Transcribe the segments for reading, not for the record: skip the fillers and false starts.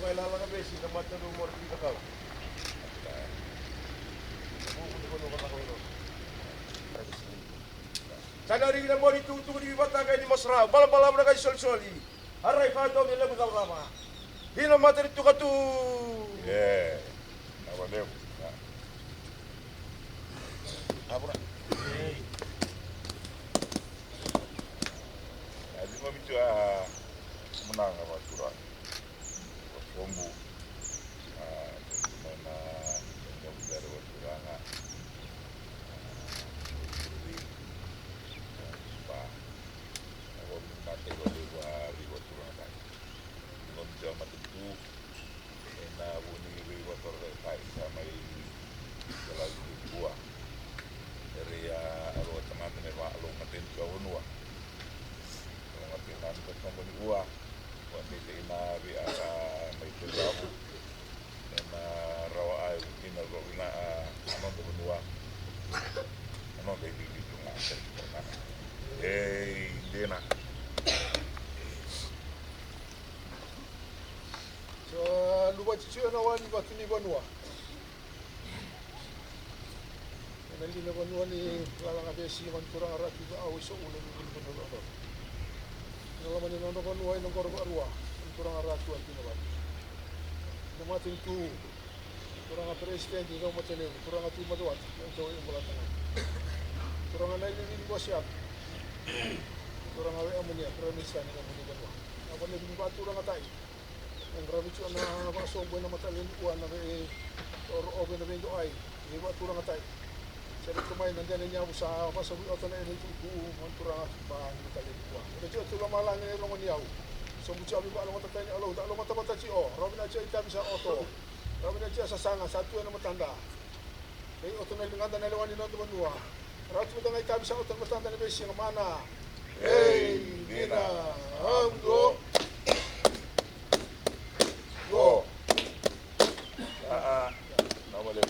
Nailaga Ba, Sitiveni Ligamamada Rabuka. Sanari na mo dito di bata kay ni Masra, bala-bala na kay sol-soli. Aray ka daw nila budal kama. Hina mater itu katu. Yeah. Apa dia? Apa? Jadi mau bicara menang apa surat. Sombu. Mana yang dari Wasuranga. Mate ko di Wasuranga. Ngon siya matutu. Na buni Wasuranga sa may dalag buwa. Dari aro teman-teman ni wa along natin sa unwa. Ang apinan ko sa buwa. Wanita inabi aka may tugabu na rawa ay ginagawa na ano do bunwa ano kay dito nga hindi na so lupa chicho na wani batu ni banua nali na banua ni Nailaga Ba si man kurang arat juga awi so ulo ni banua nalaman ni nono banua ni korba arwa kurang arat tu anti nabat namatin tu kurang presiden di rumah tene kurang atu madawat yang jauh yang bola tengah kurang anai ni bosiap kurang awe amunia permistan ni amunia banua apa ni batu orang atai yang rabi tu ana baso buena matalin uan na be or oben na bendo ai ni batu orang atai jadi kemain nanti niya usaha apa sabi oto na ini tu mantura ba matalin uan jadi tu lamalang ni long niyaw so buci abi ba long tatai ni alo tak long mata ci o robin aja ita bisa oto robin aja sasanga satu na matanda ni oto na linganda na lewani na tu banua ratu tengah ita bisa oto matanda na besi mana dina amdo go nama dia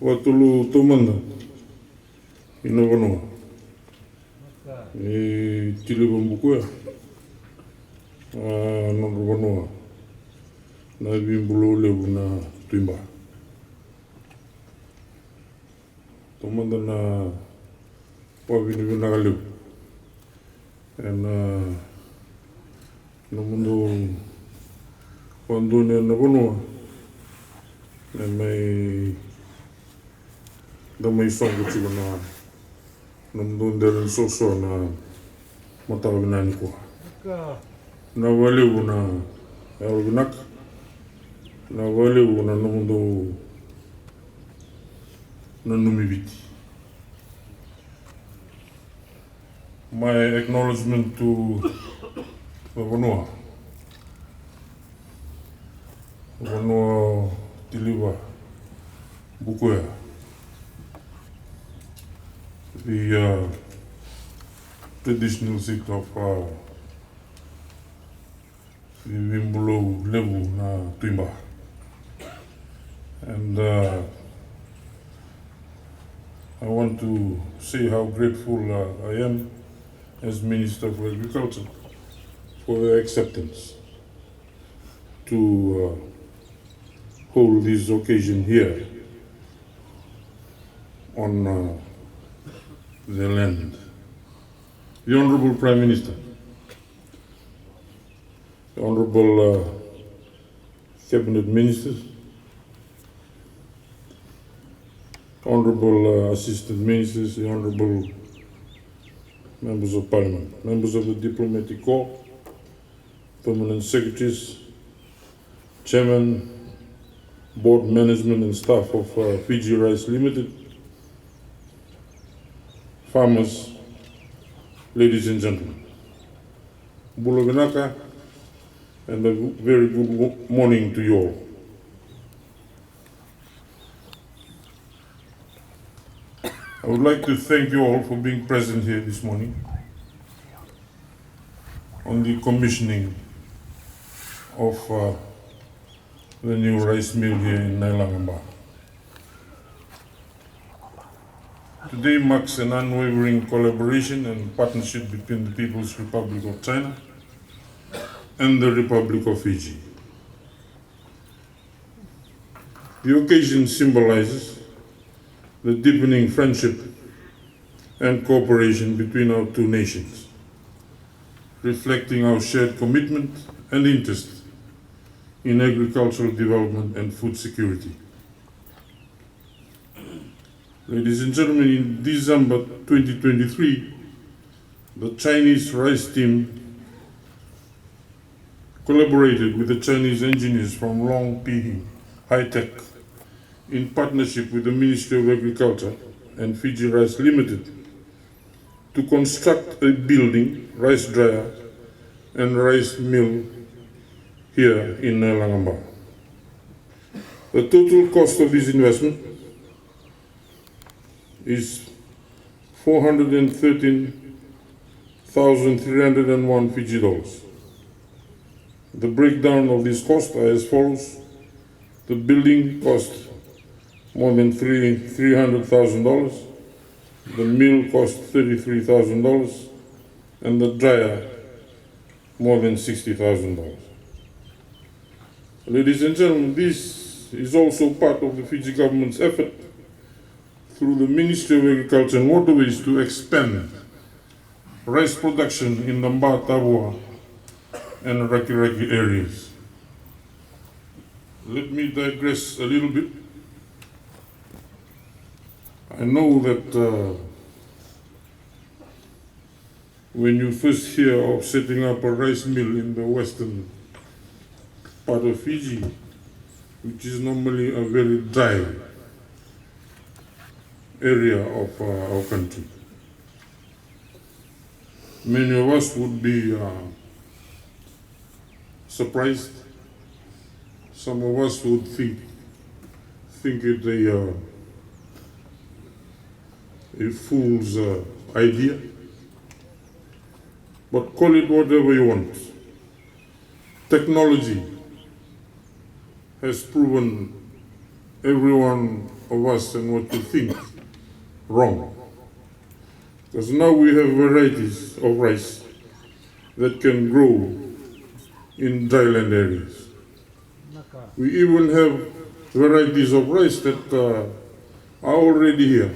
Watulu Tomanda, Inogono, Tilibumbukuya, Nogonoa, Nabimbulo Lebuna Twimba. Tomanda na Pavinagalib, and Nomundo Panduna Nagonoa, and may song ko na nandun soso na matawaginan ko. Nawaliw na ewaginak, nawaliw na namundo na numibiti. My acknowledgement to Wanoa. Wanoa Tiliwa Bukuya. The traditional seat of the Wimbulo Lebu na Twimba. And I want to say how grateful I am as Minister for Agriculture for their acceptance to hold this occasion here on the land. The Honorable Prime Minister, the Honorable Cabinet Ministers, Honorable Assistant Ministers, the Honorable Members of Parliament, members of the Diplomatic Corps, Permanent Secretaries, Chairman, Board Management and staff of Fiji Rice Limited, farmers, ladies and gentlemen, Bulaganaka, and a very good morning to you all. I would like to thank you all for being present here this morning on the commissioning of the new rice mill here in Nailaga Ba. Today marks an unwavering collaboration and partnership between the People's Republic of China and the Republic of Fiji. The occasion symbolizes the deepening friendship and cooperation between our two nations, reflecting our shared commitment and interest in agricultural development and food security. Ladies and gentlemen, in December 2023, the Chinese rice team collaborated with the Chinese engineers from Long Pihi High Tech in partnership with the Ministry of Agriculture and Fiji Rice Limited to construct a building, rice dryer, and rice mill here in Nailaga Ba. The total cost of this investment is 413,301 Fiji dollars. The breakdown of this cost are as follows. The building cost more than $300,000. The mill cost $33,000, and the dryer more than $60,000. Ladies and gentlemen, this is also part of the Fiji government's effort through the Ministry of Agriculture and Waterways to expand rice production in the Mba Tabua and Raki areas. Let me digress a little bit. I know that when you first hear of setting up a rice mill in the western part of Fiji, which is normally a very dry area of our country, many of us would be surprised. Some of us would think it a fool's idea, but call it whatever you want. Technology has proven everyone of us and what you think wrong. Because now we have varieties of rice that can grow in dryland areas. We even have varieties of rice that are already here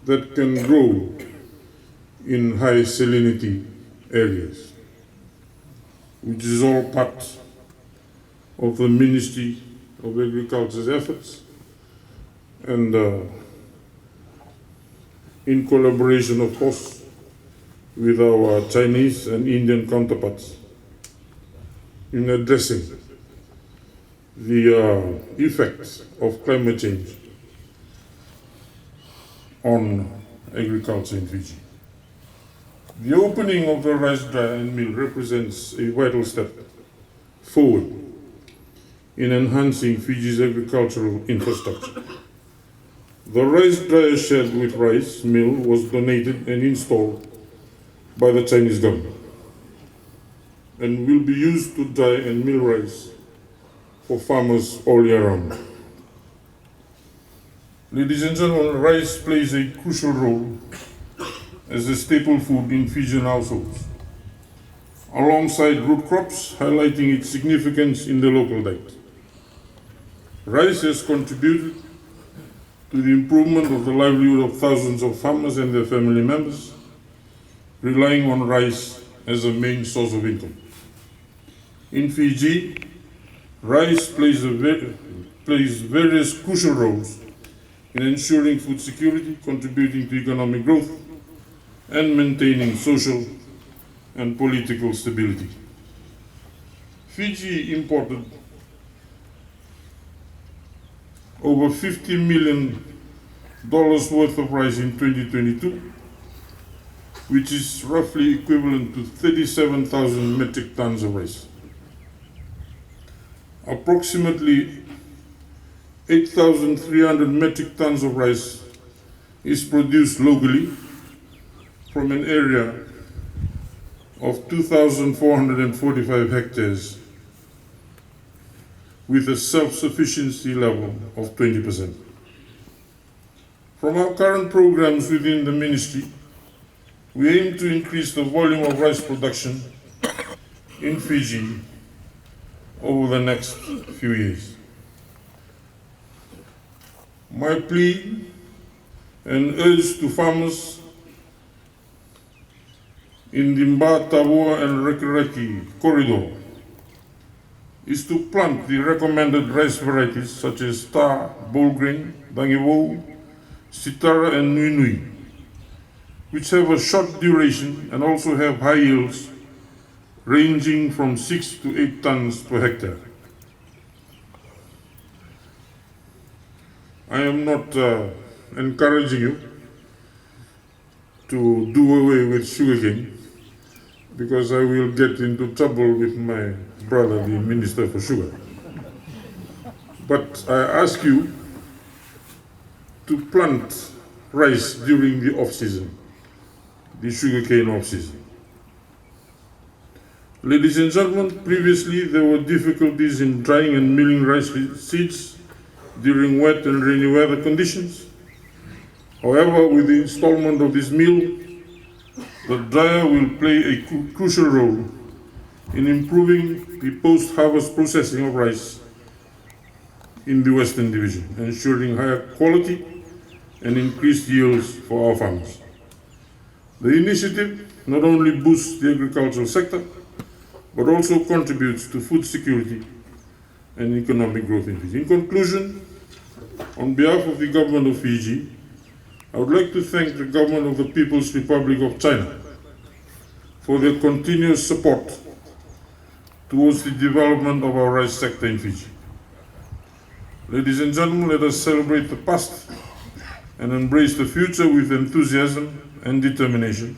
that can grow in high salinity areas, which is all part of the Ministry of Agriculture's efforts and in collaboration, of course, with our Chinese and Indian counterparts in addressing the effects of climate change on agriculture in Fiji. The opening of the rice dryer and mill represents a vital step forward in enhancing Fiji's agricultural infrastructure. The rice dryer shed with rice mill was donated and installed by the Chinese government and will be used to dry and mill rice for farmers all year round. Ladies and gentlemen, rice plays a crucial role as a staple food in Fijian households, alongside root crops, highlighting its significance in the local diet. Rice has contributed to the improvement of the livelihood of thousands of farmers and their family members, relying on rice as a main source of income. In Fiji, rice plays various crucial roles in ensuring food security, contributing to economic growth, and maintaining social and political stability. Fiji imported over $50 million worth of rice in 2022, which is roughly equivalent to 37,000 metric tons of rice. Approximately 8,300 metric tons of rice is produced locally from an area of 2,445 hectares with a self-sufficiency level of 20%. From our current programs within the ministry, we aim to increase the volume of rice production in Fiji over the next few years. My plea and urge to farmers in the Mba, Tabua and Rekereki corridor is to plant the recommended rice varieties such as Star, Bold Grain, Dangiwo, Sitara and Nui Nui, which have a short duration and also have high yields ranging from 6 to 8 tons per hectare. I am not encouraging you to do away with sugarcane, because I will get into trouble with my brother, the Minister for Sugar. But I ask you to plant rice during the off-season, the sugarcane off-season. Ladies and gentlemen, previously there were difficulties in drying and milling rice seeds during wet and rainy weather conditions. However, with the installment of this mill, the dryer will play a crucial role in improving the post-harvest processing of rice in the Western Division, ensuring higher quality and increased yields for our farmers. The initiative not only boosts the agricultural sector, but also contributes to food security and economic growth in Fiji. In conclusion, on behalf of the government of Fiji, I would like to thank the government of the People's Republic of China for their continuous support towards the development of our rice sector in Fiji. Ladies and gentlemen, let us celebrate the past and embrace the future with enthusiasm and determination.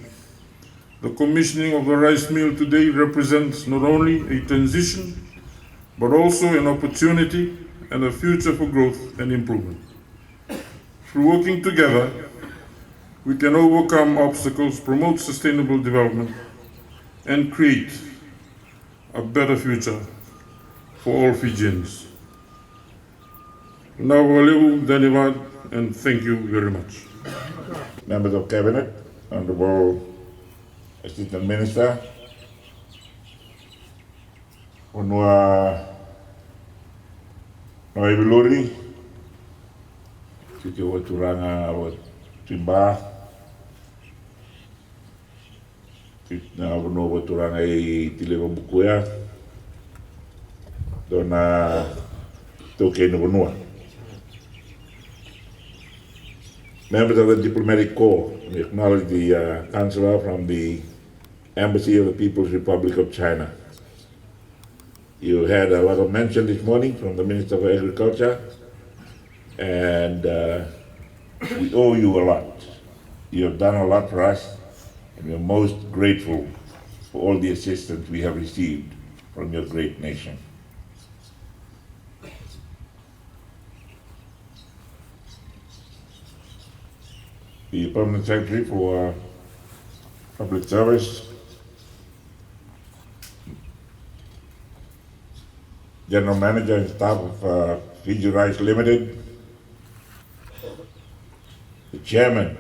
The commissioning of the rice mill today represents not only a transition, but also an opportunity and a future for growth and improvement. Through working together, we can overcome obstacles, promote sustainable development, and create a better future for all Fijians. Nawalebu Danivad, and thank you very much. Members of Cabinet, Honorable Assistant Minister, Onua Noibiluri, Titi Waturanga Timba, Titna Wano Waturanga Tileva Bukuya, Dona Toke Nubanua. Members of the Diplomatic Corps, we acknowledge the Counselor from the Embassy of the People's Republic of China. You had a lot of mention this morning from the Minister of Agriculture, and we owe you a lot. You have done a lot for us, and we are most grateful for all the assistance we have received from your great nation. The Permanent Secretary for Public Service, General Manager and staff of Fiji Rice Limited, the Chairman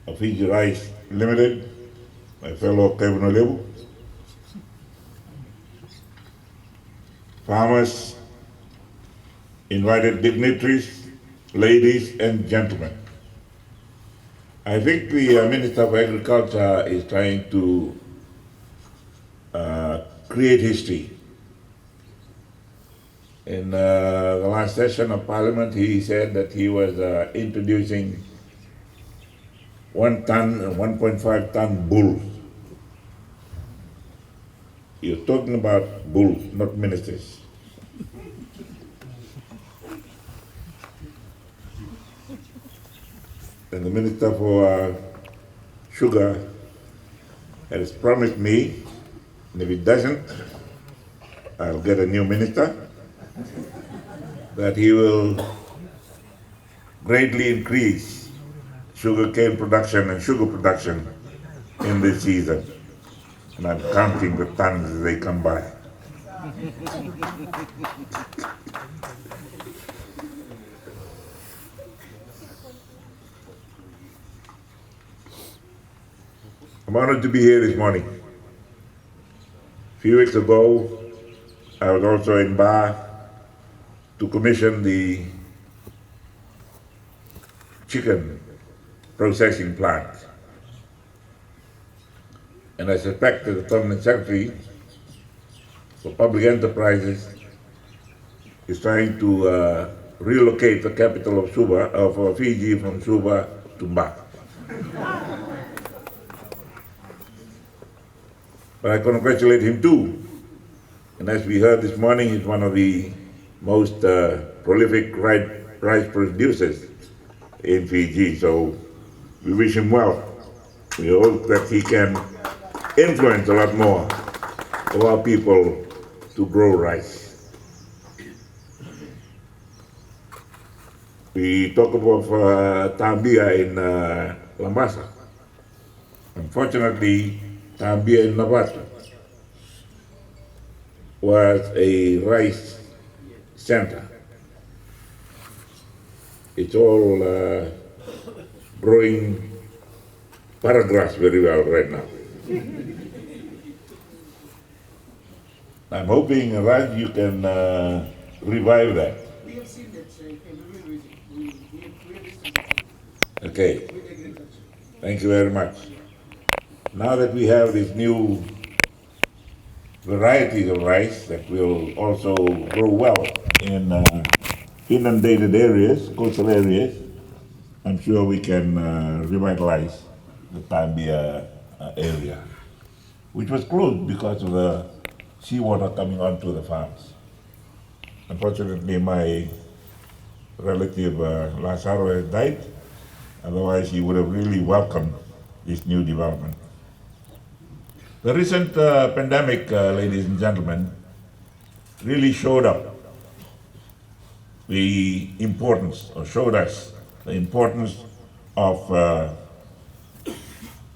of Fiji Rice Limited, my fellow Kevin Olebu, farmers, invited dignitaries, ladies and gentlemen. I think the Minister of Agriculture is trying to create history. In the last session of Parliament, he said that he was introducing 1 ton and 1.5 ton bulls. You're talking about bulls, not ministers. And the Minister for Sugar has promised me, and if he doesn't, I'll get a new minister, that he will greatly increase sugarcane production and sugar production in this season. And I'm counting the tons as they come by. I'm honored to be here this morning. A few weeks ago, I was also in Ba to commission the chicken processing plant. And I suspect that the Permanent Secretary for Public Enterprises is trying to relocate the capital of Fiji from Suva to Ba. But I congratulate him too. And as we heard this morning, he's one of the most prolific rice producers in Fiji. So we wish him well. We hope that he can influence a lot more of our people to grow rice. We talk about Tambia in Lambasa. Unfortunately, Tambia in Navata was a rice center. It's all growing paragraphs very well right now. I'm hoping, Raj, you can revive that. We have seen that, sir, and we have listened. Okay. Thank you very much. Now that we have these new varieties of rice that will also grow well in inundated areas, coastal areas, I'm sure we can revitalize the Tambia area, which was closed because of the seawater coming onto the farms. Unfortunately, my relative Lazaro has died. Otherwise, he would have really welcomed this new development. The recent pandemic, ladies and gentlemen, really showed up the importance, or showed us the importance of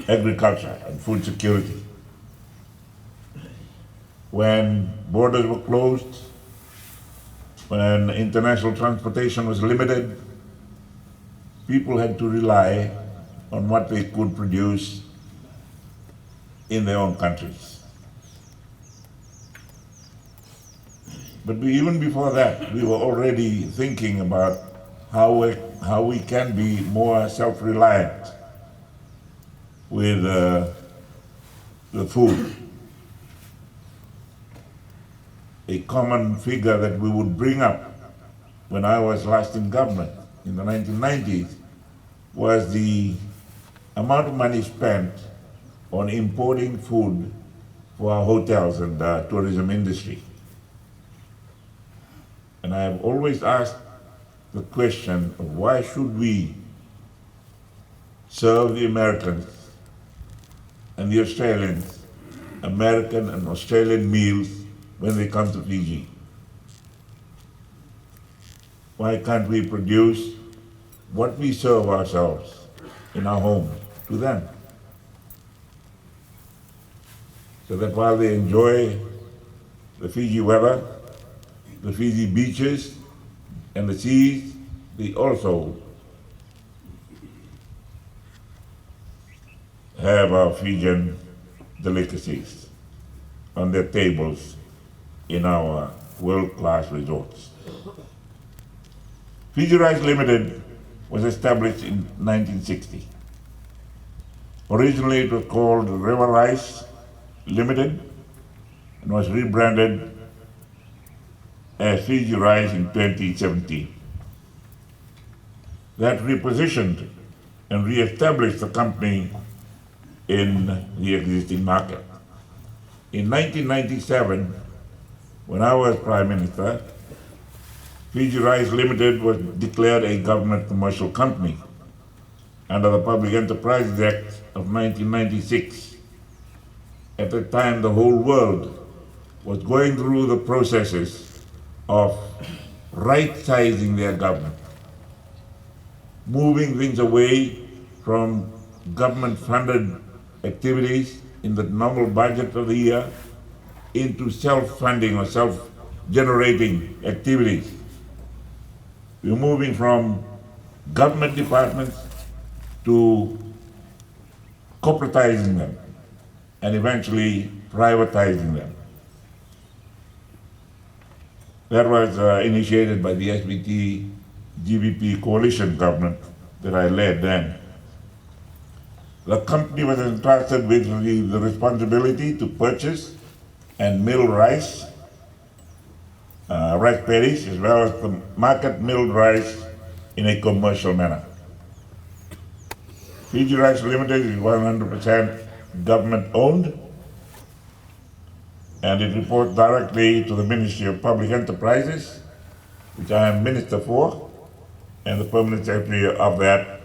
agriculture and food security. When borders were closed, when international transportation was limited, people had to rely on what they could produce in their own countries. But even before that, we were already thinking about how we can be more self-reliant with the food. A common figure that we would bring up when I was last in government in the 1990s was the amount of money spent on importing food for our hotels and tourism industry. And I have always asked the question of why should we serve the Americans and the Australians American and Australian meals when they come to Fiji? Why can't we produce what we serve ourselves in our home to them? So that while they enjoy the Fiji weather, the Fiji beaches, and the seas, they also have our Fijian delicacies on their tables in our world-class resorts. Fiji Rice Limited was established in 1960. Originally it was called River Rice Limited and was rebranded as Fiji Rice in 2017. That repositioned and re-established the company in the existing market. In 1997, when I was Prime Minister, Fiji Rice Limited was declared a government commercial company under the Public Enterprises Act of 1996. At the time, the whole world was going through the processes of right-sizing their government, moving things away from government-funded activities in the normal budget of the year into self-funding or self-generating activities. We're moving from government departments to corporatizing them and eventually privatizing them. That was initiated by the SBT GBP coalition government that I led then. The company was entrusted with the responsibility to purchase and mill rice, rice paddies, as well as the market milled rice in a commercial manner. Fiji Rice Limited is 100% government owned, and it reports directly to the Ministry of Public Enterprises, which I am Minister for, and the Permanent Secretary of that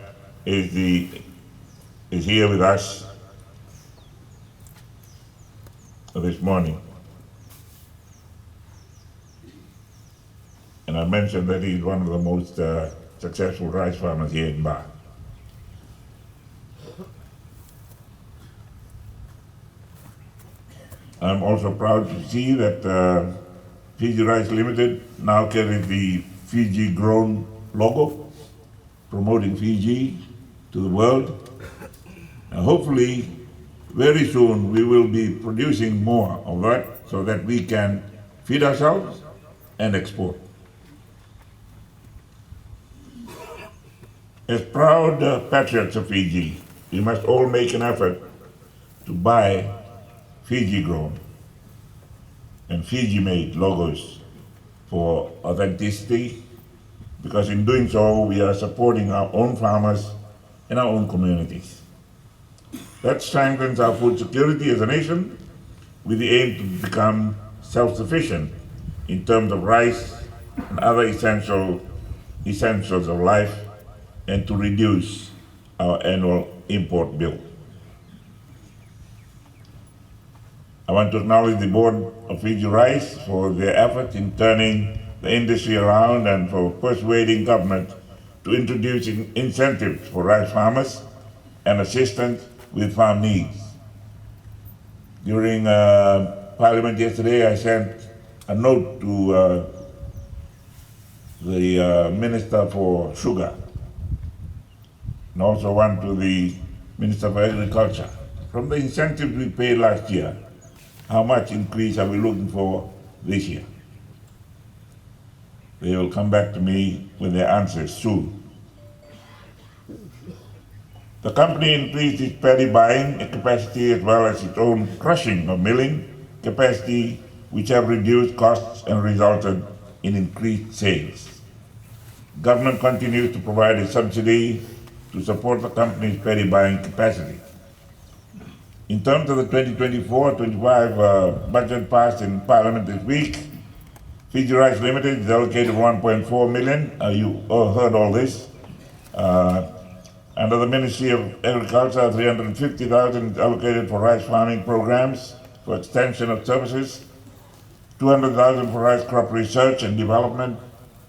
is here with us this morning. And I mentioned that he's one of the most successful rice farmers here in Ba. I'm also proud to see that Fiji Rice Limited now carries the Fiji Grown logo, promoting Fiji to the world. And hopefully, very soon, we will be producing more of that so that we can feed ourselves and export. As proud patriots of Fiji, we must all make an effort to buy Fiji grown and Fiji made logos for authenticity, because in doing so, we are supporting our own farmers and our own communities. That strengthens our food security as a nation with the aim to become self-sufficient in terms of rice and other essentials of life, and to reduce our annual import bill. I want to acknowledge the board of Fiji Rice for their efforts in turning the industry around and for persuading government to introduce incentives for rice farmers and assistance with farm needs. During Parliament yesterday, I sent a note to the Minister for Sugar, and also one to the Minister for Agriculture. From the incentives we paid last year, how much increase are we looking for this year? They will come back to me with their answers soon. The company increased its paddy buying capacity as well as its own crushing or milling capacity, which have reduced costs and resulted in increased sales. Government continues to provide a subsidy to support the company's paddy buying capacity. In terms of the 2024-25 budget passed in Parliament this week, Fiji Rice Limited is allocated 1.4 million. You all heard all this. Under the Ministry of Agriculture, 350,000 is allocated for rice farming programs for extension of services, 200,000 for rice crop research and development,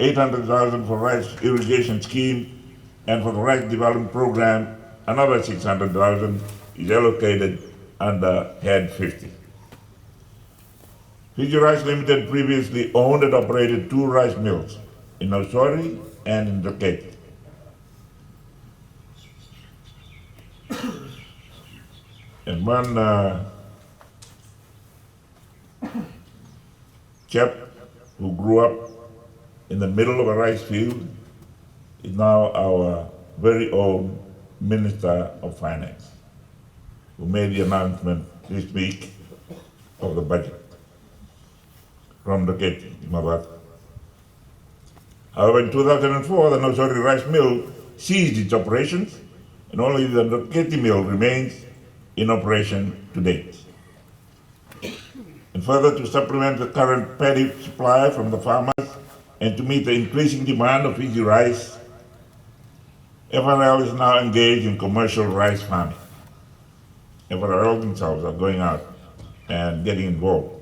800,000 for rice irrigation scheme, and for the rice development program, another 600,000 is allocated under Head 50. Fiji Rice Limited previously owned and operated 2 rice mills in Nausori and in Rakete. And one chap who grew up in the middle of a rice field is now our very own Minister of Finance, who made the announcement this week of the budget from the gate. However, in 2004, the Nausori rice mill ceased its operations, and only the Rakete mill remains in operation to date. And further, to supplement the current paddy supply from the farmers and to meet the increasing demand of Fiji rice, FRL is now engaged in commercial rice farming. FRL themselves are going out and getting involved.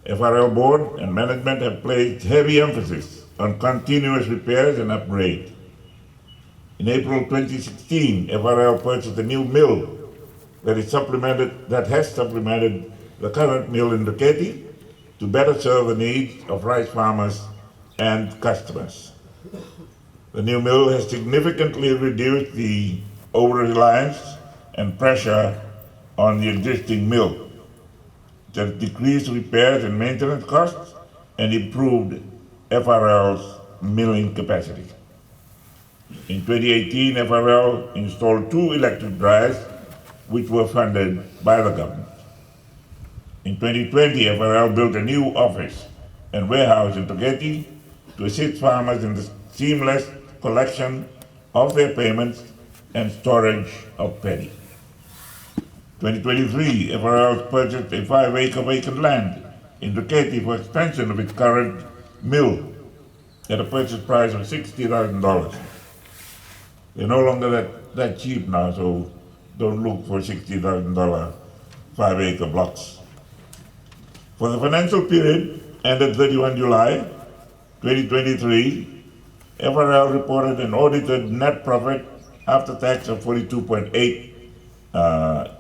FRL board and management have placed heavy emphasis on continuous repairs and upgrade. In April 2016, FRL purchased a new mill that has supplemented the current mill in Rakete to better serve the needs of rice farmers and customers. The new mill has significantly reduced the over-reliance and pressure on the existing mill. It has decreased repairs and maintenance costs and improved FRL's milling capacity. In 2018, FRL installed 2 electric dryers, which were funded by the government. In 2020, FRL built a new office and warehouse in Rakete to assist farmers in the seamless collection of their payments and storage of paddy. 2023, FRL purchased a 5-acre vacant land in Rakete for expansion of its current mill at a purchase price of $60,000. They're no longer that cheap now, so don't look for $60,000 5-acre blocks. For the financial period ended 31 July 2023, FRL reported an audited net profit after tax of $42.8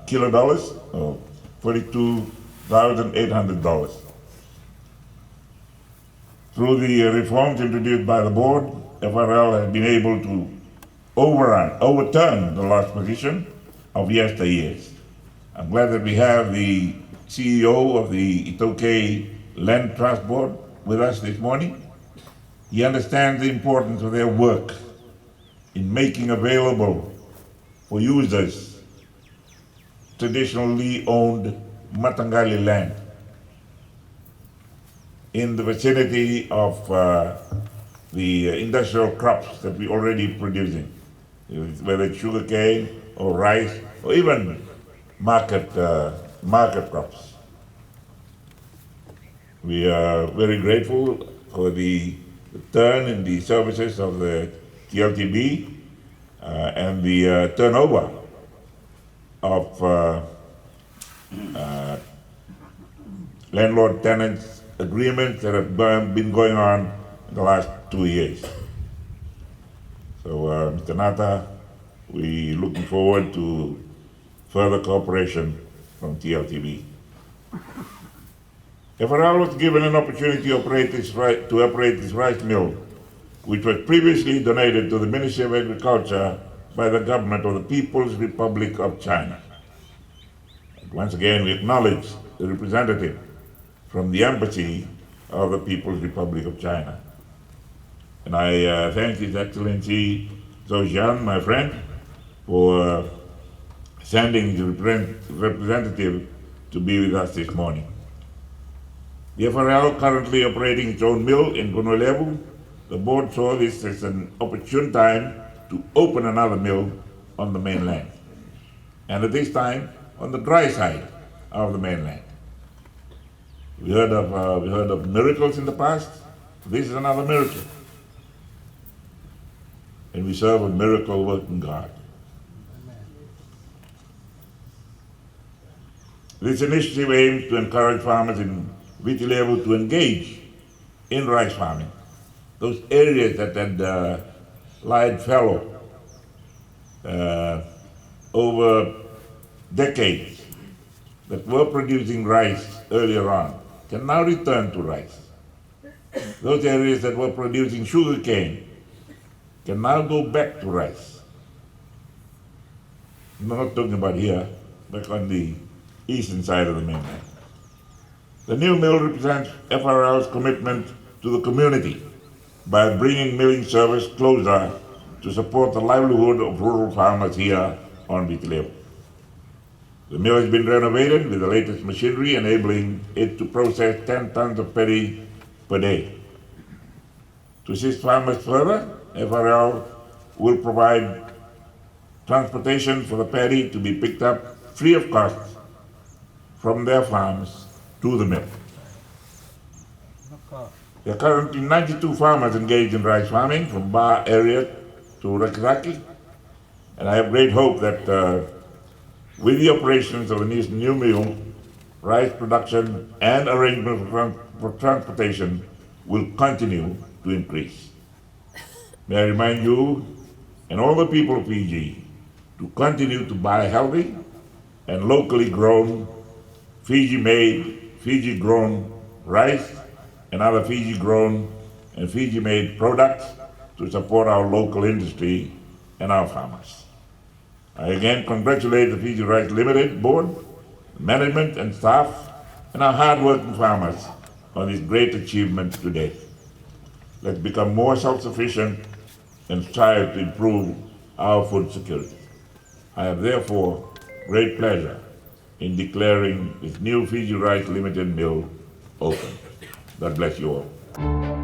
kilograms, or $42,800. Through the reforms introduced by the board, FRL has been able to overturn the loss position of yesteryears. I'm glad that we have the CEO of the Itoke Land Trust Board with us this morning. He understands the importance of their work in making available for users traditionally owned Matangali land in the vicinity of the industrial crops that we're already producing, whether it's sugarcane or rice or even market crops. We are very grateful for the turn in the services of the TLTB and the turnover of landlord-tenants agreements that have been going on in the last 2 years. So, Mr. Nata, we're looking forward to further cooperation from TLTB. FRL was given an opportunity to operate this rice mill, which was previously donated to the Ministry of Agriculture by the government of the People's Republic of China. And once again, we acknowledge the representative from the Embassy of the People's Republic of China. And I thank His Excellency Zhou Jian, my friend, for sending the representative to be with us this morning. The FRL currently operating its own mill in Gunwelebu. The board saw this as an opportune time to open another mill on the mainland, and at this time on the dry side of the mainland. We heard of miracles in the past. This is another miracle, and we serve a miracle-working God. This initiative aims to encourage farmers in Viti Levu to engage in rice farming. Those areas that had lied fallow over decades, that were producing rice earlier on, can now return to rice. Those areas that were producing sugar cane can now go back to rice. I'm not talking about here, back on the eastern side of the mainland. The new mill represents FRL's commitment to the community by bringing milling service closer to support the livelihood of rural farmers here on Viti Levu. The mill has been renovated with the latest machinery, enabling it to process 10 tons of paddy per day. To assist farmers further, FRL will provide transportation for the paddy to be picked up free of cost from their farms to the mill. There are currently 92 farmers engaged in rice farming from Ba area to Rakiraki, and I have great hope that with the operations of the new mill, rice production and arrangement for transportation will continue to increase. May I remind you and all the people of Fiji to continue to buy healthy and locally grown, Fiji-made, Fiji-grown rice and other Fiji-grown and Fiji-made products to support our local industry and our farmers. I again congratulate the Fiji Rice Limited board, management and staff, and our hard-working farmers on this great achievement today. Let's become more self-sufficient and strive to improve our food security. I have therefore great pleasure in declaring this new Fiji Rice Limited mill open. God bless you all.